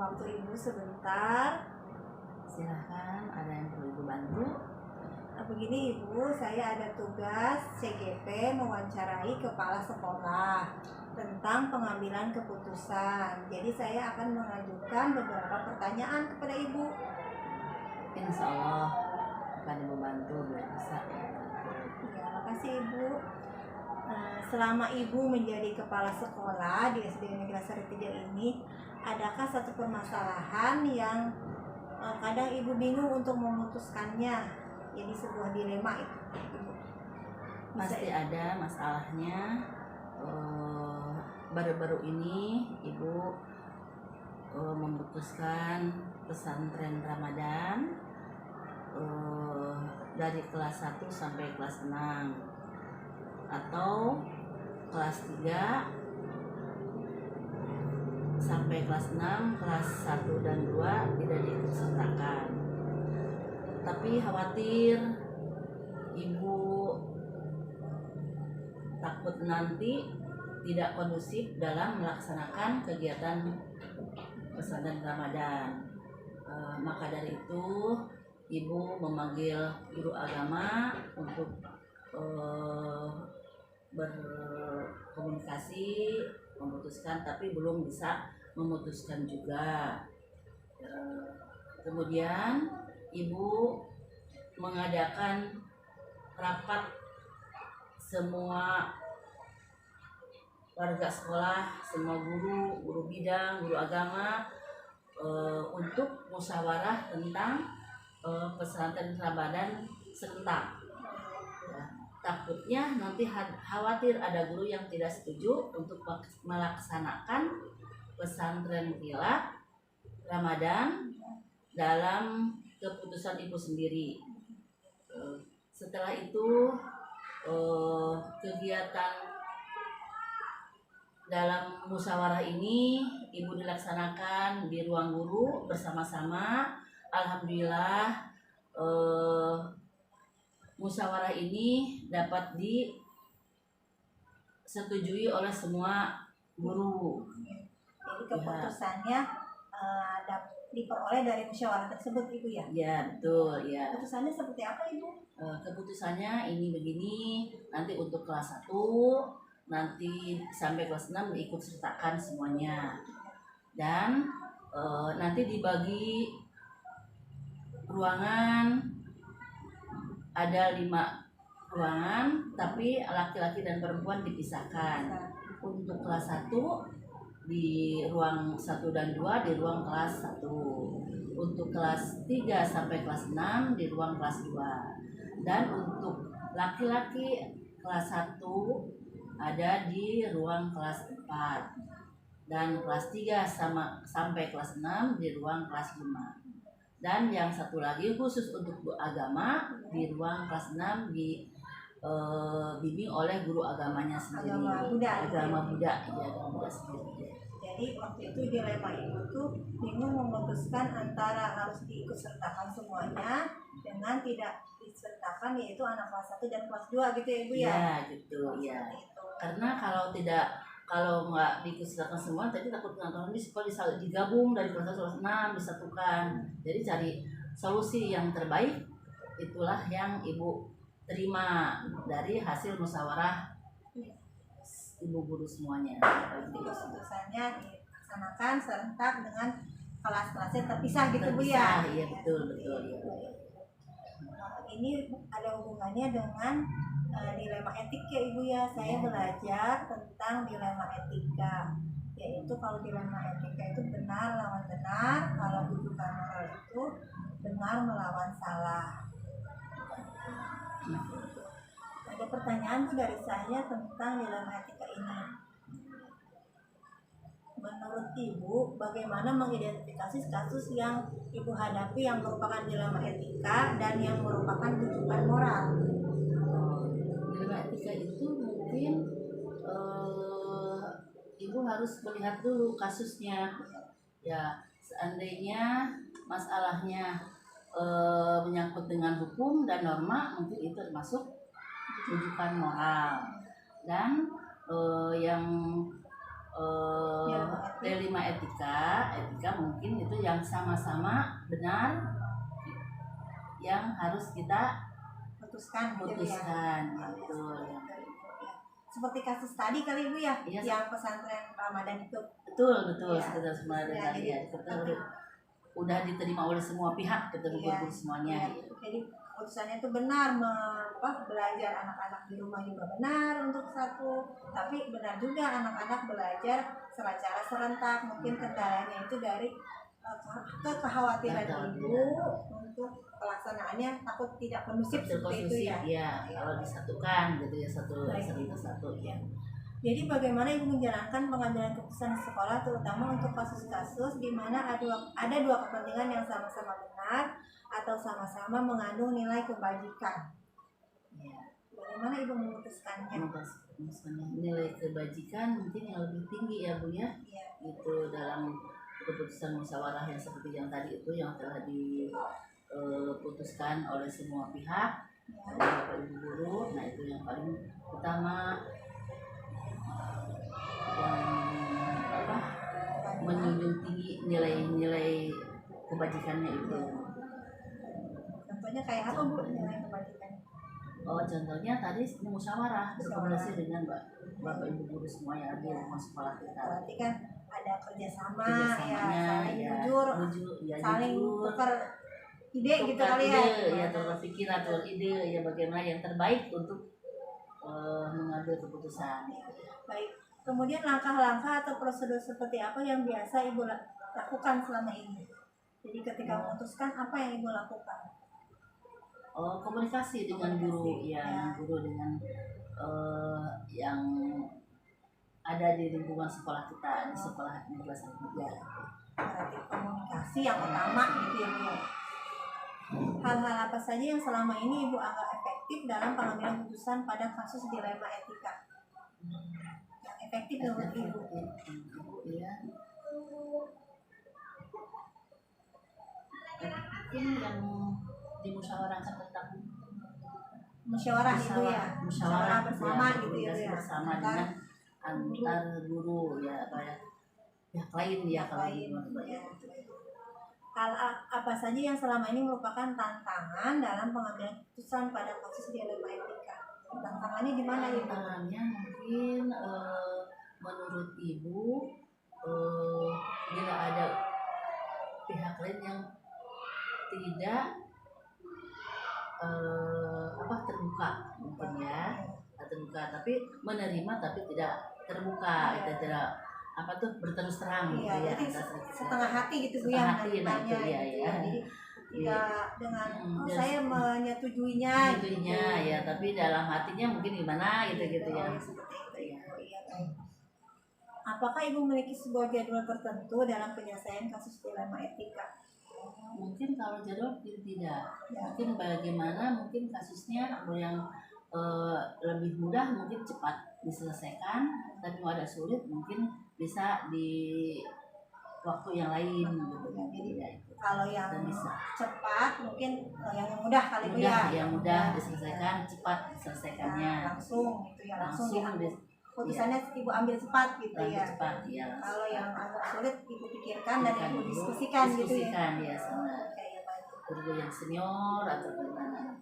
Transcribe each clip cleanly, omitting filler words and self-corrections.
waktu Ibu sebentar. Silahkan, ada yang perlu Ibu bantu? Begini Ibu, saya ada tugas CGP mewawancarai kepala sekolah tentang pengambilan keputusan. Jadi saya akan mengajukan beberapa pertanyaan kepada Ibu. Insya Allah akan Ibu bantu biar bisa. Ya, makasih Ibu. Selama Ibu menjadi kepala sekolah di SD Negeri Saritiga ini, adakah satu permasalahan yang kadang Ibu bingung untuk memutuskannya? Jadi sebuah dilema itu, Ibu. Pasti ada masalahnya. Baru-baru ini Ibu memutuskan pesantren Ramadan dari kelas 1 sampai kelas 6 atau kelas 3 sampai kelas 6, kelas 1 dan 2 tidak diikutsertakan. Tapi khawatir Ibu takut nanti tidak kondusif dalam melaksanakan kegiatan pesantren Ramadan. Maka dari itu Ibu memanggil guru agama untuk berkomunikasi, memutuskan, tapi belum bisa memutuskan juga. Kemudian Ibu mengadakan rapat semua warga sekolah, semua guru bidang, guru agama untuk musyawarah tentang pesantren Ramadan serentak. Ya, takutnya nanti khawatir ada guru yang tidak setuju untuk melaksanakan pesantren kilat Ramadan dalam keputusan Ibu sendiri. Setelah itu kegiatan dalam musyawarah ini Ibu dilaksanakan di ruang guru bersama-sama. Alhamdulillah musyawarah ini dapat disetujui oleh semua guru. Jadi keputusannya diperoleh dari musyawarah tersebut, Ibu ya? Ya, betul ya. Keputusannya seperti apa, Ibu? Keputusannya ini begini, nanti untuk kelas 1 nanti sampai kelas 6 diikut sertakan semuanya. Dan nanti dibagi ruangan, ada 5 ruangan, tapi laki-laki dan perempuan dipisahkan. Untuk kelas 1 di ruang 1 dan 2 di ruang kelas 1. Untuk kelas 3 sampai kelas 6 di ruang kelas 2. Dan untuk laki-laki kelas 1 ada di ruang kelas 4. Dan kelas 3 sampai kelas 6 di ruang kelas 5. Dan yang satu lagi khusus untuk agama di ruang kelas 6 dibimbing oleh guru agamanya sendiri. Agama Buddha sendiri. Jadi waktu itu dilema Ibu tuh bingung memutuskan antara harus diikutsertakan semuanya dengan tidak disertakan, yaitu anak kelas 1 dan kelas 2 gitu ya Ibu ya? Iya gitu ya. Karena kalau nggak diikutsertakan semua, tadi takut kalau digabung dari kelas 1 kelas 6 disatukan. Jadi cari solusi yang terbaik, itulah yang Ibu terima dari hasil musyawarah Ibu guru semuanya. Jadi keputusannya dilaksanakan serentak dengan kelas-kelasnya terpisah gitu Bu ya? Iya betul ya. Ini ada hubungannya dengan dilema etik ya Ibu ya. Saya belajar tentang dilema etika, yaitu kalau dilema etika itu benar lawan benar, kalau rujukan moral itu benar melawan salah. Ada pertanyaan tuh dari saya tentang dilema etika ini. Menurut Ibu, bagaimana mengidentifikasi kasus yang Ibu hadapi yang merupakan dilema etika dan yang merupakan rujukan moral? Dilema etika itu mungkin Ibu harus melihat dulu kasusnya. Ya, seandainya masalahnya menyangkut dengan hukum dan norma, mungkin itu termasuk rujukan moral. Dan yang T5 etika mungkin itu yang sama-sama benar yang harus kita putuskan gitu ya. putuskan gitu. Seperti kasus tadi kali Ibu ya, Iya. yang pesantren Ramadan itu. Betul Ya. sekedar semua Ya, tadi jadi ya, kita udah diterima oleh semua pihak, kita Iya. guru semuanya. Ya, jadi keputusannya itu benar, belajar anak-anak di rumah juga benar untuk satu, tapi benar juga anak-anak belajar secara serentak. Mungkin kendalanya itu dari kekhawatiran ibu untuk pelaksanaannya, takut tidak kondusif seperti itu ya. Ya, kalau disatukan gitu ya, satu ya. Jadi bagaimana Ibu menjalankan pengambilan keputusan di sekolah, terutama untuk kasus-kasus di mana ada dua kepentingan yang sama-sama benar atau sama-sama mengandung nilai kebajikan. Ya. Bagaimana Ibu memutuskannya? Nilai kebajikan mungkin yang lebih tinggi ya Bu ya. Ya. Itu dalam keputusan musyawarah yang seperti yang tadi itu yang telah diputuskan oleh semua pihak, oleh Bapak Ibu guru. Nah itu yang paling utama, yang menjunjung tinggi nilai-nilai kebajikannya itu. Contohnya kayak apa Bu nilai kebajikan? Contohnya tadi musyawarah berkomunikasi dengan Bapak Ibu guru semua yang ada di rumah sekolah kita. Berarti kan ada kerjasama ya, saling jujur, saling tukar ide gitu kali ya. Ya, tukar pikiran, tukar ide ya, bagaimana yang terbaik untuk mengambil keputusan. Baik. Kemudian langkah-langkah atau prosedur seperti apa yang biasa Ibu lakukan selama ini? Jadi ketika memutuskan, apa yang Ibu lakukan? Komunikasi dengan guru, ya. Guru dengan yang ada di lingkungan sekolah kita, di sekolah di kelas 3. Berarti komunikasi yang utama gitu ya Bu. Hal-hal apa saja yang selama ini Ibu anggap efektif dalam pengambilan keputusan pada kasus dilema etika? Yang efektif menurut Ibu? Ya. Mungkin yang dimusyawarahkan tentang musyawarah itu ya, musyawarah bersama ya, gitu ya, bersama dengan antar guru ya, apa ya, pihak lain ya, kalau ya. Hal apa saja yang selama ini merupakan tantangan dalam pengambilan keputusan pada kasus dilema etika? Tantangannya di mana Ibu? Tantangannya mungkin menurut Ibu, bila ada pihak lain yang tidak terbuka mungkin ya, terbuka tapi menerima tapi tidak terbuka, kita tidak berterus terang gitu ya, setengah hati gitu Bu ya, hati, nah itu ya. Jadi tidak dengan saya menyetujuinya gitu. Ya, tapi dalam hatinya mungkin gimana gitu ya. Seperti itu ya. Baik. Apakah Ibu memiliki sebuah jadwal tertentu dalam penyelesaian kasus dilema etika? Mungkin kalau jadwal tidak, mungkin bagaimana mungkin kasusnya yang lebih mudah mungkin cepat diselesaikan, tapi kalau ada sulit mungkin bisa di waktu yang lain gitu. Jadi kalau yang cepat mungkin yang mudah kali Bu ya. Yang mudah diselesaikan, cepat diselesaikannya. Langsung gitu ya, langsung putusannya Ibu ambil cepat gitu ya. Cepat ya. Kalau yang agak sulit Ibu pikirkan dan Ibu diskusikan gitu ya. Sama guru yang senior atau gimana.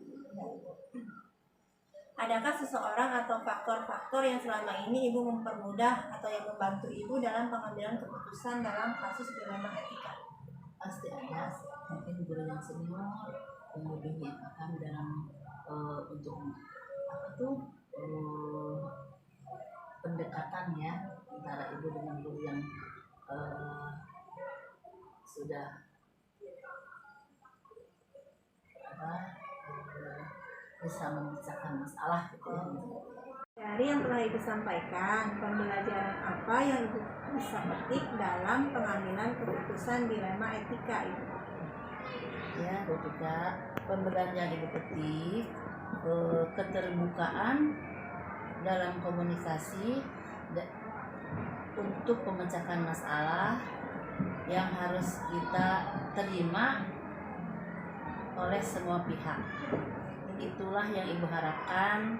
Adakah seseorang atau faktor-faktor yang selama ini Ibu mempermudah atau yang membantu Ibu dalam pengambilan keputusan dalam kasus dilema etika? Pasti ada, mungkin guru yang senior yang lebih paham dalam untuk pendekatan ya antara Ibu dengan guru yang sudah bisa memecahkan masalah gitu ya. Dari yang telah Ibu sampaikan, pembelajaran apa yang Ibu bisa petik dalam pengambilan keputusan dilema etika Ibu? Ya, ketika pembelajaran yang Ibu petik, keterbukaan dalam komunikasi untuk pemecahkan masalah yang harus kita terima oleh semua pihak. Itulah yang Ibu harapkan,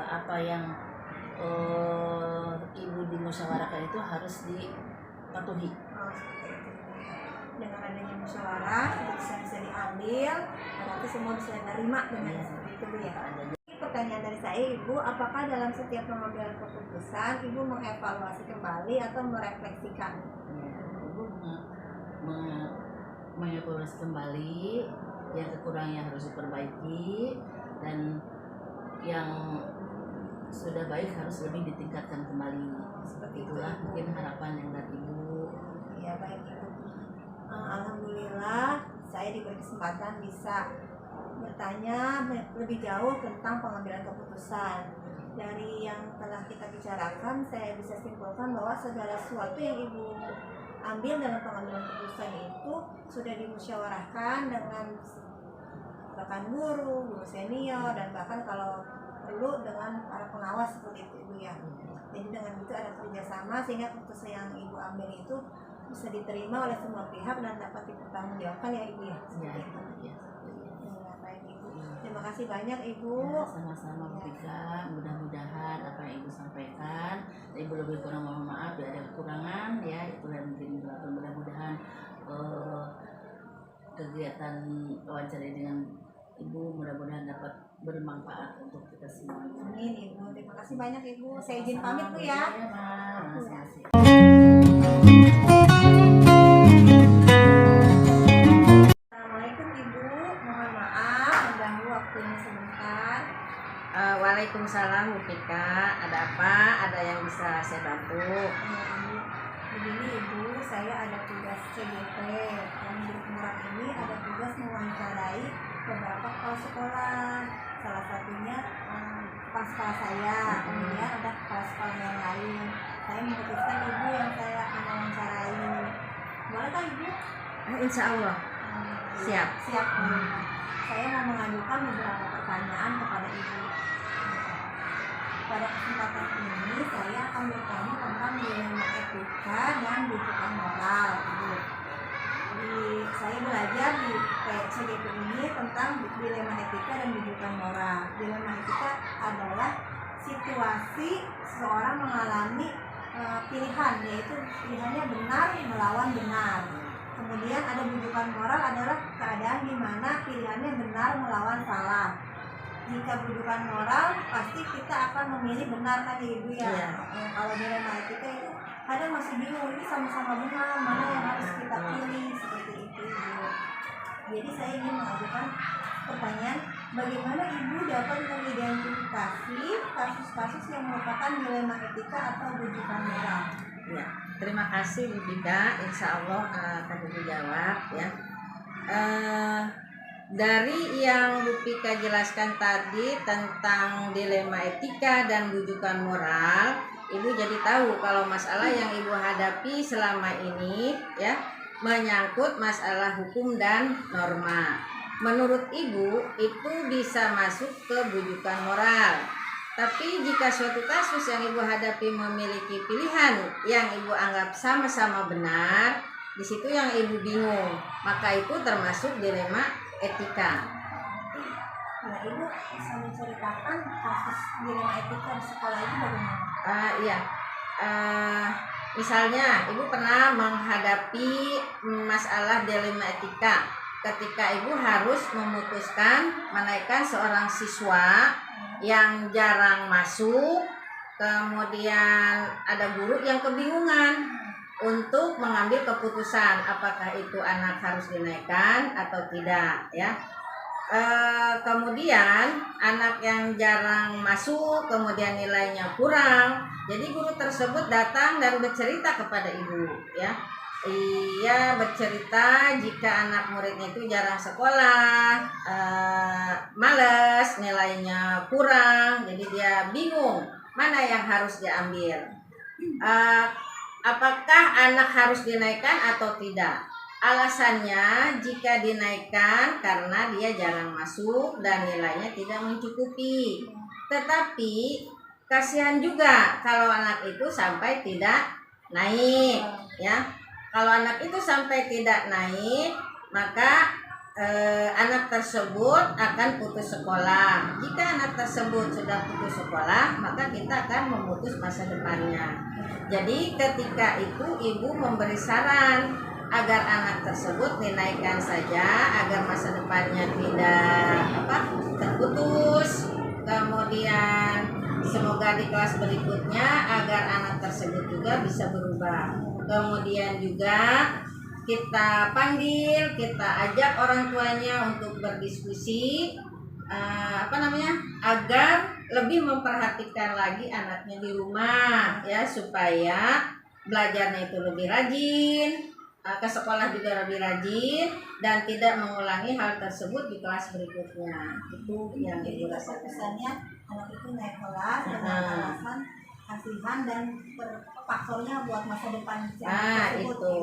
apa yang ibu dimusyawarahkan itu harus dipatuhi. Seperti itu. Dengan adanya musyawarah bisa diambil, berarti semua bisa diterima dengan seperti itu Bu ya. Pertanyaan dari saya Ibu, apakah dalam setiap pengambilan keputusan Ibu mengevaluasi kembali atau merefleksikan? Ibu mengevaluasi kembali, yang kekurangannya harus diperbaiki, dan yang sudah baik harus lebih ditingkatkan kembali. Seperti itulah mungkin harapan yang dari Ibu. Ya baik Ibu. Alhamdulillah saya diberi kesempatan bisa bertanya lebih jauh tentang pengambilan keputusan. Dari yang telah kita bicarakan, saya bisa simpulkan bahwa segala sesuatu yang Ibu ambil dalam pengambilan keputusan itu sudah dimusyawarahkan dengan bahkan guru senior, dan bahkan kalau perlu dengan para pengawas seperti itu Ibu ya. Jadi dengan itu ada kerjasama sehingga keputusan yang Ibu ambil itu bisa diterima oleh semua pihak dan dapat dipertanggungjawabkan ya Ibu ya. Baik Ibu. Terima kasih banyak Ibu. Sama-sama Bu Tika. Mudah-mudahan apa yang Ibu sampaikan, Ibu lebih kurang mohon maaf bila ada kekurangan ya. Itu yang mungkin mudah-mudahan kegiatan wawancara dengan Ibu mudah-mudahan dapat bermanfaat untuk kita semua. Amin Ibu. Terima kasih banyak Ibu. Saya izin pamit Bu ya. Assalamualaikum Ibu. Mohon maaf mengganggu waktunya sebentar. Waalaikumsalam Bu Tika. Ada apa? Ada yang bisa saya bantu? Begini Ibu, saya ada tugas CGP yang di Murah ini ada tugas mewawancarai beberapa kepala sekolah. Salah satunya kepala sekolah saya, kemudian ada kepala sekolah yang lain. Saya memutuskan Ibu yang saya akan wawancarai. Bolehkah Ibu? Insya Allah. Siap. Siap. Saya mau mengajukan beberapa pertanyaan kepada Ibu. Pada kesempatan ini saya akan bertanya tentang dilema etika dan rujukan moral. Jadi saya belajar di CGP ini tentang dilema etika dan rujukan moral. Dilema etika adalah situasi seseorang mengalami pilihan, yaitu pilihannya benar melawan benar. Kemudian ada rujukan moral adalah keadaan di mana pilihannya benar melawan salah. Jika rujukan moral pasti kita akan memilih benar kan Ibu ya. Iya. Kalau dilema etika itu kadang masih bingung, ini sama-sama benar, mana yang harus kita pilih, seperti itu Ibu. Jadi saya ingin mengajukan pertanyaan, bagaimana Ibu dapat mengidentifikasi kasus-kasus yang merupakan dilema etika atau rujukan moral? Ya, terima kasih Bu Tika. Insya Allah akan Ibu jawab ya. Dari yang Bu Tika jelaskan tadi tentang dilema etika dan rujukan moral, Ibu jadi tahu kalau masalah yang Ibu hadapi selama ini ya menyangkut masalah hukum dan norma. Menurut Ibu itu bisa masuk ke rujukan moral. Tapi jika suatu kasus yang Ibu hadapi memiliki pilihan yang Ibu anggap sama-sama benar, di situ yang Ibu bingung, maka itu termasuk dilema etika. Nah, Ibu bisa menceritakan kasus dilema etika di sekolah itu bagaimana? Iya. Misalnya Ibu pernah menghadapi masalah dilema etika ketika Ibu harus memutuskan menaikkan seorang siswa yang jarang masuk, kemudian ada guru yang kebingungan untuk mengambil keputusan apakah itu anak harus dinaikkan atau tidak ya. Kemudian anak yang jarang masuk kemudian nilainya kurang, jadi guru tersebut datang dan bercerita kepada Ibu ya. Ia bercerita jika anak muridnya itu jarang sekolah, malas, nilainya kurang, jadi dia bingung mana yang harus diambil. Apakah anak harus dinaikkan atau tidak? Alasannya jika dinaikkan karena dia jarang masuk dan nilainya tidak mencukupi. Tetapi kasihan juga kalau anak itu sampai tidak naik ya. Kalau anak itu sampai tidak naik, maka anak tersebut akan putus sekolah. Jika anak anak tersebut sudah putus sekolah, maka kita akan memutus masa depannya. Jadi ketika itu ibu memberi saran agar anak tersebut dinaikkan saja agar masa depannya tidak terputus. Kemudian semoga di kelas berikutnya agar anak tersebut juga bisa berubah. Kemudian juga kita panggil, kita ajak orang tuanya untuk berdiskusi agar lebih memperhatikan lagi anaknya di rumah ya, supaya belajarnya itu lebih rajin, ke sekolah juga lebih rajin, dan tidak mengulangi hal tersebut di kelas berikutnya. Itu yang ibu rasakan. Kesannya anak itu naik kelas dengan alasan kasihan dan faktornya buat masa depan itu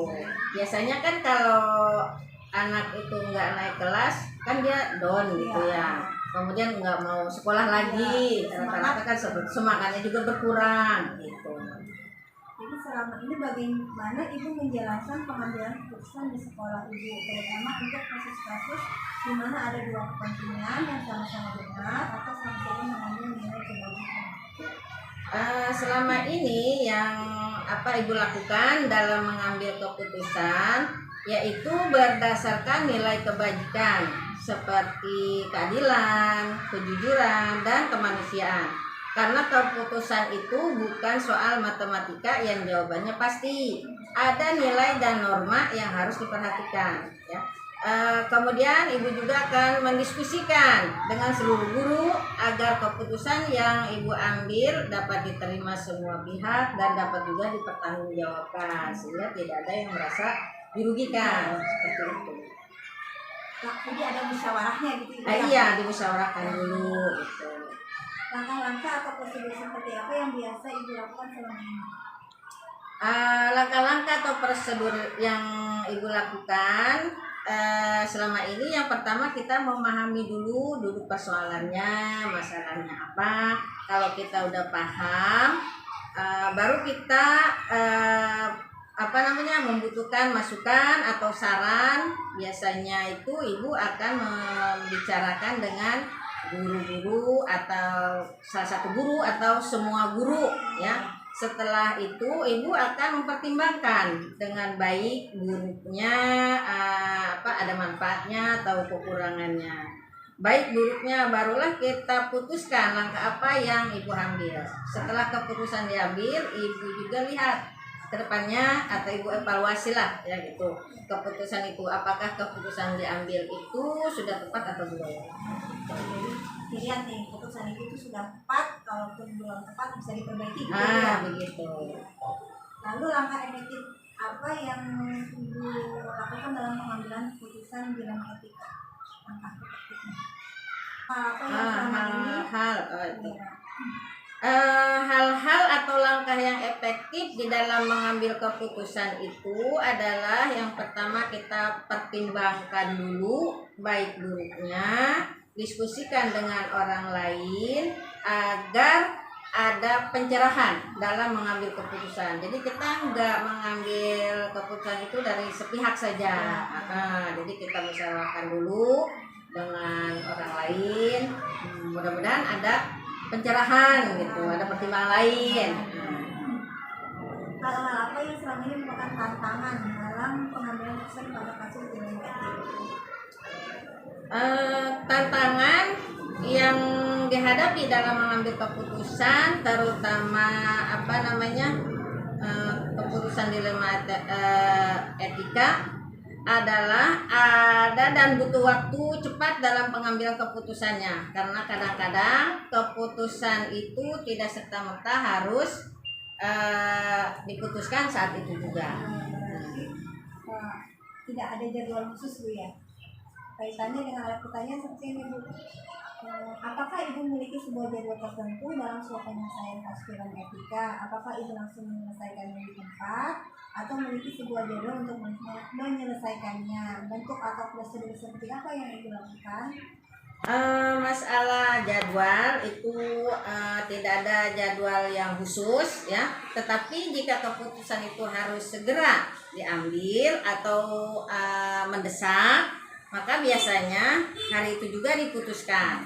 biasanya kan kalau anak itu nggak naik kelas kan dia down gitu ya, kemudian nggak mau sekolah lagi, rata-rata kan semangatnya juga berkurang gitu. Jadi selama ini bagaimana ibu menjalankan pengambilan keputusan di sekolah ibu, terutama untuk kasus-kasus di mana ada dua kepentingan yang sama-sama benar atau sama-sama mengambil nilai kebajikan? Selama ini yang ibu lakukan dalam mengambil keputusan yaitu berdasarkan nilai kebajikan seperti keadilan, kejujuran, dan kemanusiaan. Karena keputusan itu bukan soal matematika yang jawabannya pasti. Ada nilai dan norma yang harus diperhatikan ya. Kemudian ibu juga akan mendiskusikan dengan seluruh guru agar keputusan yang ibu ambil dapat diterima semua pihak dan dapat juga dipertanggungjawabkan sehingga tidak ada yang merasa dirugikan seperti itu. Nah, jadi ada musyawarahnya gitu ya? Iya, dimusyawarahkan dulu gitu. Langkah-langkah atau prosedur seperti apa yang biasa ibu lakukan selama ini? Langkah-langkah atau prosedur yang ibu lakukan selama ini, yang pertama kita memahami dulu duduk persoalannya, masalahnya apa. Kalau kita udah paham, baru kita membutuhkan masukan atau saran. Biasanya itu ibu akan membicarakan dengan guru-guru atau salah satu guru atau semua guru ya. Setelah itu ibu akan mempertimbangkan dengan baik buruknya, ada manfaatnya atau kekurangannya. Baik buruknya barulah kita putuskan langkah apa yang ibu ambil. Setelah keputusan diambil, ibu juga lihat ke depannya atau ibu evaluasi lah ya gitu. Keputusan itu apakah keputusan diambil itu sudah tepat atau belum. Jadi dilihat nih keputusan itu sudah tepat, kalaupun belum tepat bisa diperbaiki gitu begitu. Lalu langkah efektif apa yang ibu lakukan dalam pengambilan keputusan dilema etika? Langkah efektifnya apa yang selama ini hal-hal atau langkah yang efektif di dalam mengambil keputusan itu adalah yang pertama kita pertimbangkan dulu baik buruknya, diskusikan dengan orang lain agar ada pencerahan dalam mengambil keputusan. Jadi kita nggak mengambil keputusan itu dari sepihak saja. Jadi kita musyawarahkan dulu dengan orang lain. Mudah-mudahan ada pencerahan gitu, ada pertimbangan lain. Hal-hal apa yang selama ini merupakan tantangan dalam pengambilan keputusan pada kasus dilema etika? Tantangan yang dihadapi dalam mengambil keputusan, terutama keputusan dilema etika adalah ada dan butuh waktu cepat dalam pengambilan keputusannya, karena kadang-kadang keputusan itu tidak serta-merta harus diputuskan saat itu juga. Tidak ada jadwal khusus Bu ya. Kaitannya dengan alat pertanyaan seperti ini Bu. Apakah ibu memiliki sebuah jadwal tertentu dalam suatu penyelesaian kasus dilema etika? Apakah ibu langsung menyelesaikannya di tempat atau memiliki sebuah jadwal untuk menyelesaikannya? Bentuk atau prosedur seperti apa yang ibu lakukan? Masalah jadwal itu tidak ada jadwal yang khusus ya. Tetapi jika keputusan itu harus segera diambil atau mendesak, maka biasanya hari itu juga diputuskan.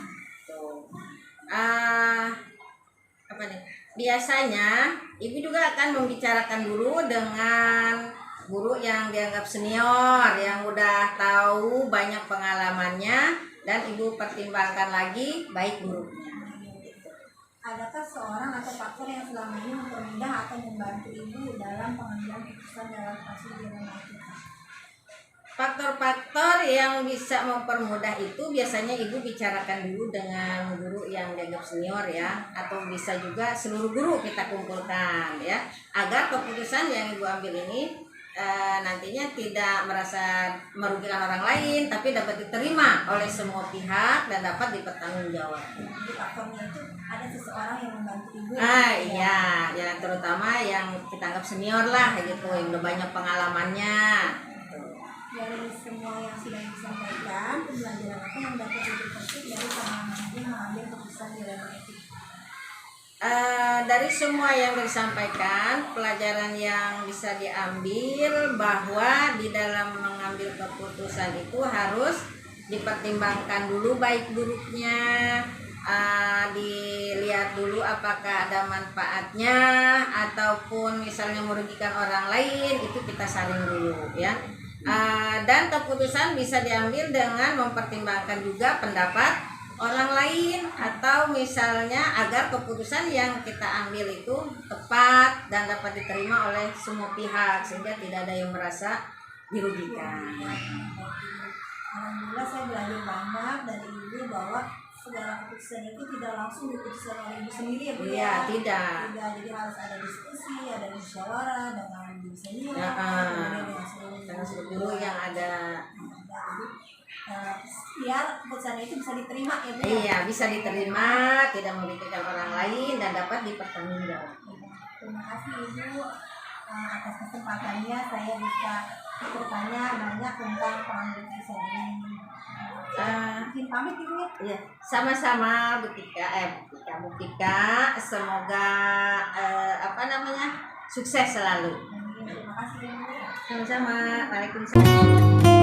Apa nih? Biasanya ibu juga akan membicarakan dulu dengan guru yang dianggap senior, yang udah tahu banyak pengalamannya, dan ibu pertimbangkan lagi baik buruknya. Adakah seorang atau faktor yang selama ini mempermudah atau membantu ibu dalam pengambilan keputusan dalam kasus dilema etika? Faktor-faktor yang bisa mempermudah itu biasanya ibu bicarakan dulu dengan guru yang dianggap senior ya, atau bisa juga seluruh guru kita kumpulkan ya, agar keputusan yang ibu ambil ini nantinya tidak merasa merugikan orang lain, tapi dapat diterima oleh semua pihak dan dapat dipertanggungjawabkan. Jadi faktornya itu ada seseorang yang membantu ibu. Iya, ya terutama yang kita anggap senior lah gitu, yang udah banyak pengalamannya. Dari semua yang sudah disampaikan, pembelajaran apa yang dapat ibu petik dari pengalaman ibu mengambil keputusan dilema etika? Dari semua yang disampaikan, pelajaran yang bisa diambil bahwa di dalam mengambil keputusan itu harus dipertimbangkan dulu baik buruknya, dilihat dulu apakah ada manfaatnya ataupun misalnya merugikan orang lain, itu kita saring dulu ya. Dan keputusan bisa diambil dengan mempertimbangkan juga pendapat orang lain, atau misalnya agar keputusan yang kita ambil itu tepat dan dapat diterima oleh semua pihak sehingga tidak ada yang merasa dirugikan. Alhamdulillah saya belajar banyak dari ibu bahwa segala keputusan itu tidak langsung diputuskan oleh ibu sendiri ya Bu Iya, ya. tidak. Jadi harus ada diskusi, ada musyawarah dengan ibu sendiri, Ya, kemudian dengan seluruh dengan seluruh yang ada. Biar keputusan itu bisa diterima ya Bu. Iya, bisa diterima, tidak merugikan orang lain dan dapat dipertanggungjawabkan. Terima kasih Ibu atas kesempatannya saya bisa bertanya banyak tentang pengambilan keputusan ini. Izin pamit Ibu ya. Iya, sama-sama Bu Tika, semoga sukses selalu. Terima kasih Ibu. Sama-sama. Waalaikumsalam.